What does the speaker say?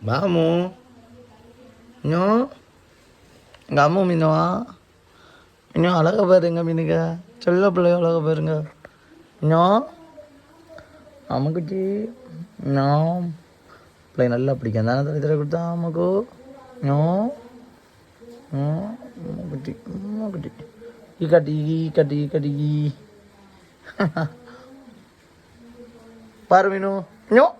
மாமு இன்னும் எங்கள் அம்மா மீனுவா இன்னும் அழகா பாருங்க மீனுங்க செல்ல பிள்ளைய அழகா பாருங்க இன்னும் அம்முக்குட்டி இன்னும் பிள்ளை நல்லா பிடிக்கும் தானே தலை தலை கொடுத்தா அம்மாக்கு இன்னும் அம்முக்குட்டி அம்முக்குட்டி கட்டி கட்டி கட்டி பாரு மீனு இன்னும்